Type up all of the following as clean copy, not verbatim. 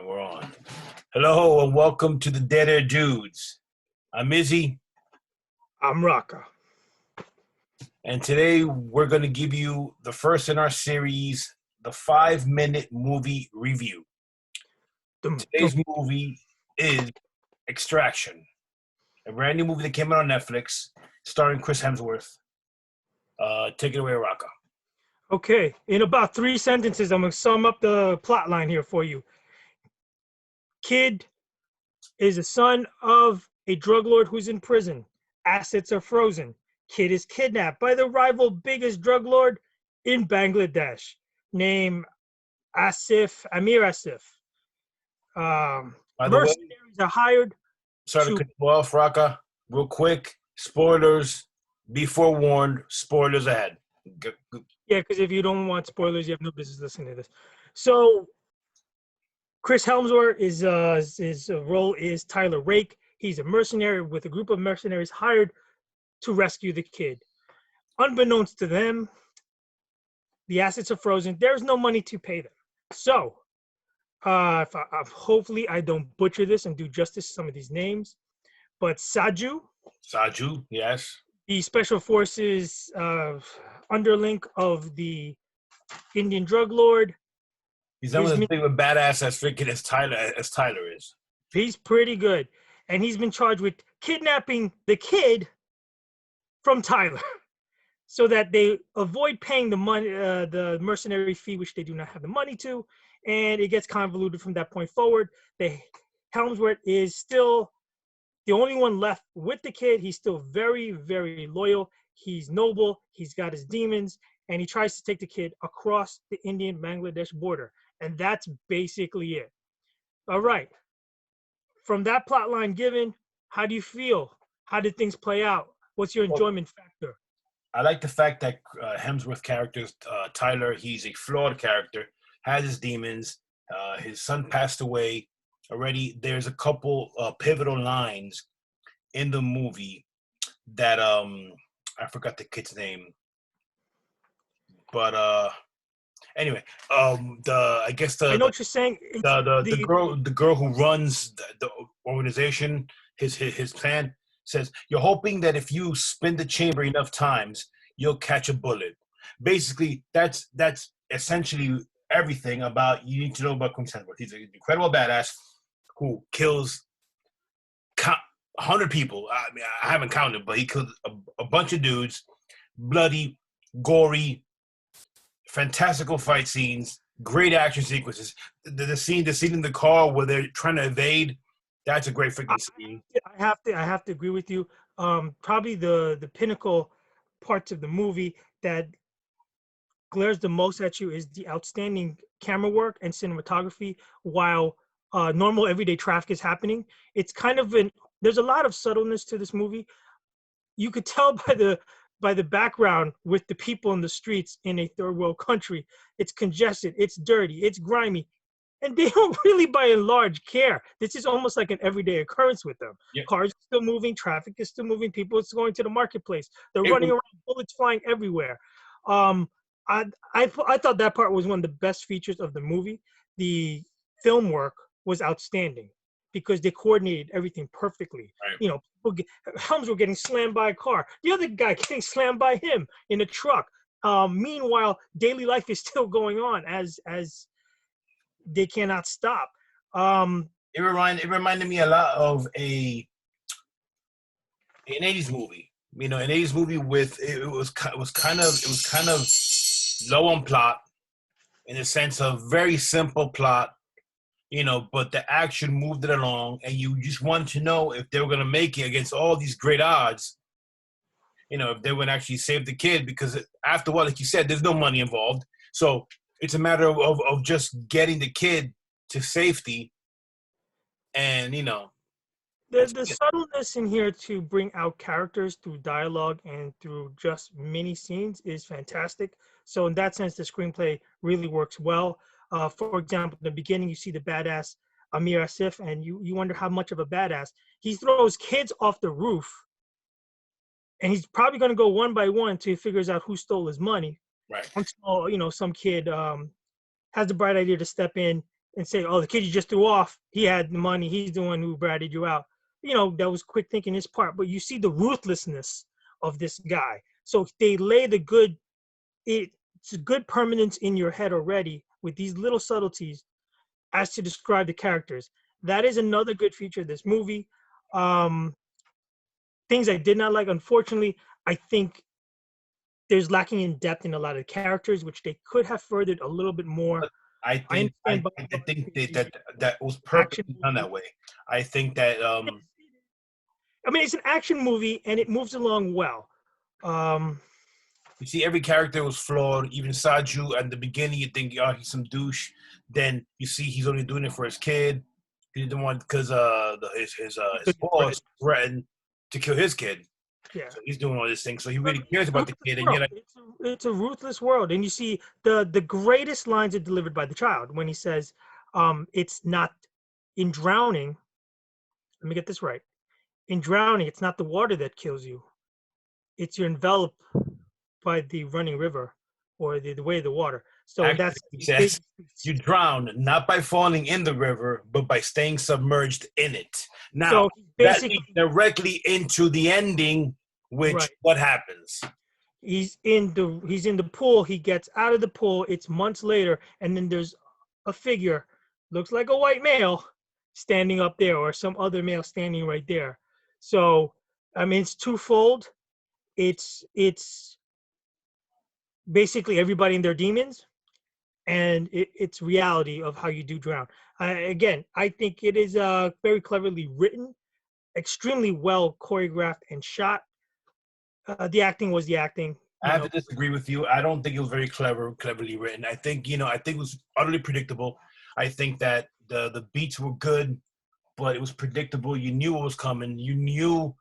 And we're on. Hello and welcome to the Dead Air Dudes. I'm Izzy. I'm Raka. And today we're going to give you the first in our series, the 5-minute movie review. Today's movie is Extraction, a brand new movie that came out on Netflix, starring Chris Hemsworth. Take it away, Raka. Okay, in about 3 sentences, I'm going to sum up the plot line here for you. Kid is a son of a drug lord who's in prison. Assets are frozen. Kid is kidnapped by the rival biggest drug lord in Bangladesh, named Amir Asif. By the way, Mercenaries are hired. Sorry to cut you off, Raka. Real quick, spoilers. Be forewarned, spoilers ahead. Yeah, because if you don't want spoilers, you have no business listening to this. So, Chris Hemsworth is his role is Tyler Rake. He's a mercenary with a group of mercenaries hired to rescue the kid. Unbeknownst to them, the assets are frozen. There's no money to pay them. So, hopefully I don't butcher this and do justice to some of these names, but Saju, yes, the special forces underling of the Indian drug lord. He's not as big of a badass as freaking as Tyler is. He's pretty good. And he's been charged with kidnapping the kid from Tyler so that they avoid paying the money, the mercenary fee, which they do not have the money to. And it gets convoluted from that point forward. Hemsworth is still the only one left with the kid. He's still very, very loyal. He's noble. He's got his demons. And he tries to take the kid across the Indian-Bangladesh border. And that's basically it. All right. From that plot line given, how do you feel? How did things play out? What's your enjoyment factor? I like the fact that Hemsworth character, Tyler, he's a flawed character, has his demons. His son passed away already. There's a couple pivotal lines in the movie that I forgot the kid's name. But anyway, I know what you're saying. The girl who runs the organization, his plan says, you're hoping that if you spin the chamber enough times, you'll catch a bullet. Basically, that's essentially everything about you need to know about Chris Hemsworth. He's an incredible badass who kills 100 people. I mean, I haven't counted, but he killed a bunch of dudes, bloody, gory, fantastical fight scenes, great action sequences. The scene in the car where they're trying to evade, that's a great freaking scene. I have to agree with you. Probably the pinnacle parts of the movie that glares the most at you is the outstanding camera work and cinematography while normal everyday traffic is happening. It's kind of there's a lot of subtleness to this movie. You could tell by the background with the people in the streets in a third world country. It's congested, it's dirty, it's grimy, and they don't really by and large care. This is almost like an everyday occurrence with them. Yep. Cars are still moving, traffic is still moving, people are going to the marketplace, they're running around, bullets flying everywhere. I thought that part was one of the best features of the movie. The film work was outstanding because they coordinated everything perfectly. Right. You know, Helms were getting slammed by a car. The other guy getting slammed by him in a truck. Meanwhile, daily life is still going on as they cannot stop. It reminded me a lot of an 80s movie. You know, an 80s movie with it was kind of low on plot in the sense of very simple plot. You know, but the action moved it along, and you just wanted to know if they were going to make it against all these great odds. You know, if they would actually save the kid, because after a while, like you said, there's no money involved. So it's a matter of just getting the kid to safety. And, you know. The subtleness in here to bring out characters through dialogue and through just mini scenes is fantastic. So in that sense, the screenplay really works well. For example, in the beginning, you see the badass Amir Asif, and you wonder how much of a badass. He throws kids off the roof, and he's probably going to go one by one till he figures out who stole his money. Right. Until, you know, some kid has the bright idea to step in and say, "Oh, the kid you just threw off, he had the money. He's the one who ratted you out." That was quick thinking his part. But you see the ruthlessness of this guy. So they lay the good. It's a good permanence in your head already with these little subtleties as to describe the characters. That is another good feature of this movie. Um, Things I did not like, unfortunately, I think there's lacking in depth in a lot of characters, which they could have furthered a little bit more. I I think understand Bob I Ross think is that was action purposely done movie. that way. I think that I mean, it's an action movie and it moves along well. Um, you see every character was flawed. Even Saju at the beginning, you think, oh, he's some douche. Then you see he's only doing it for his kid. He didn't want because his boss threatened to kill his kid. yeah. So he's doing all this thing. So he really cares It's a about the ruthless kid, and world. yet It's a ruthless world, and you see the greatest lines are delivered by the child when he says, "It's not in drowning." Let me get this right. In drowning, it's not the water that kills you; it's you're enveloped by the running river or the way of the water. So actually that's he says you drown not by falling in the river, but by staying submerged in it. Now so that leads basically directly into the ending, which right. what happens? He's in the pool. He gets out of the pool. It's months later, and then there's a figure, looks like a white male, standing up there, or some other male standing right there. So I mean, it's twofold. It's basically everybody and their demons, and it's reality of how you do drown. Again, I think it is very cleverly written, extremely well choreographed and shot. The acting was the acting, I you have know. to disagree with you. I don't think it was very cleverly written. I think I think it was utterly predictable. I think that the beats were good, but it was predictable. You knew what was coming. You knew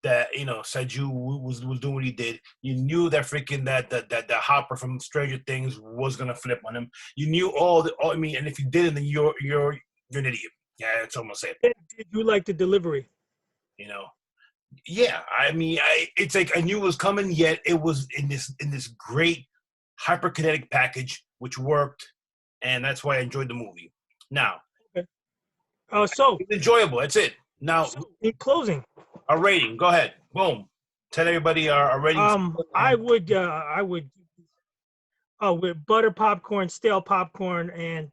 that Seju was doing what he did. You knew that freaking that Hopper from Stranger Things was gonna flip on him. You knew all. I mean, and if you didn't, then you're an idiot. Yeah, that's all I'm gonna say. Did you like the delivery? You know. Yeah, I mean, it's like I knew it was coming, yet it was in this great hyperkinetic package, which worked, and that's why I enjoyed the movie. Now, Okay. So it's enjoyable. That's it. Now, in closing, our rating. Go ahead. Boom. Tell everybody our rating. I would with butter popcorn, stale popcorn, and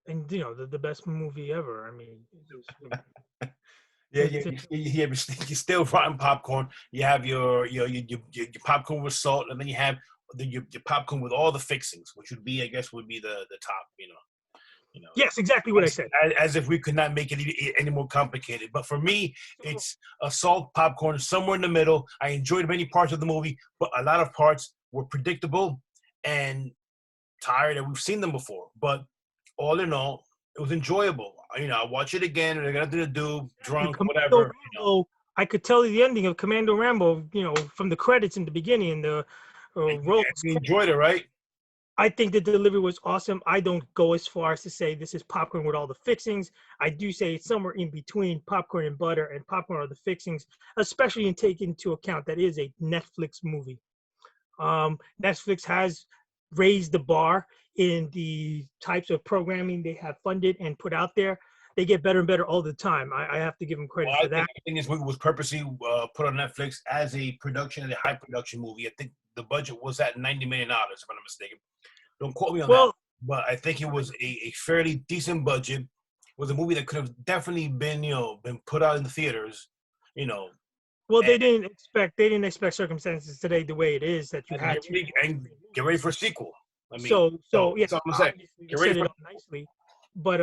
the best movie ever. I mean, Yeah, yeah, you still rotten popcorn. You have your popcorn with salt, and then you have your popcorn with all the fixings, which would be, I guess, would be the top. yes, exactly what I said. As if we could not make it any more complicated. But for me, it's a salt popcorn somewhere in the middle. I enjoyed many parts of the movie, but a lot of parts were predictable and tired, and we've seen them before. But all in all, it was enjoyable. I'll watch it again, and I got nothing to do, drunk, Commando whatever. Rambo, I could tell you the ending of Commando Rambo, from the credits in the beginning, the And you roles. actually enjoyed it, right? I think the delivery was awesome. I don't go as far as to say this is popcorn with all the fixings. I do say it's somewhere in between popcorn and butter and popcorn are the fixings, especially in taking into account that is a Netflix movie. Netflix has raised the bar in the types of programming they have funded and put out there. They get better and better all the time. I have to give them credit Well, for that. I think this movie was purposely put on Netflix as a production, a high production movie. I think the budget was at $90 million, if I'm not mistaken. Don't quote me on that, Well, but I think it was a fairly decent budget. It was a movie that could have definitely been been put out in the theaters. You know, well, and, they didn't expect circumstances today the way it is that you and had to. get ready for a sequel. I mean, So yeah, that's all I'm saying. obviously they Get ready set for. it up nicely, but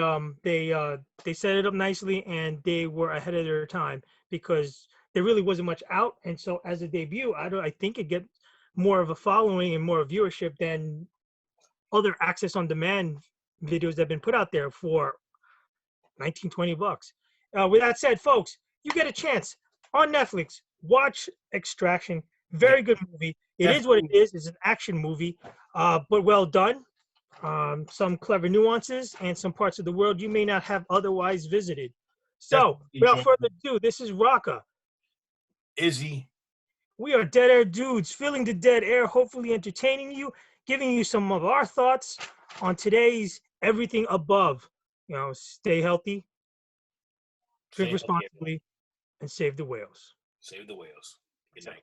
they set it up nicely and they were ahead of their time because there really wasn't much out, and so as a debut, I think it gets more of a following and more viewership than other access on demand videos that have been put out there for 19-20 bucks. With that said, folks, you get a chance on Netflix. Watch Extraction. Yeah, Very good movie. It is what it definitely. is. It's an action movie, but well done. Some clever nuances and some parts of the world you may not have otherwise visited. So, Definitely without enjoyed further ado, this is Raka. Izzy. We are Dead Air Dudes, filling the dead air, hopefully entertaining you, giving you some of our thoughts on today's everything above. Stay healthy, drink Stay healthy, everyone. responsibly, and save the whales. Save the whales. Good night.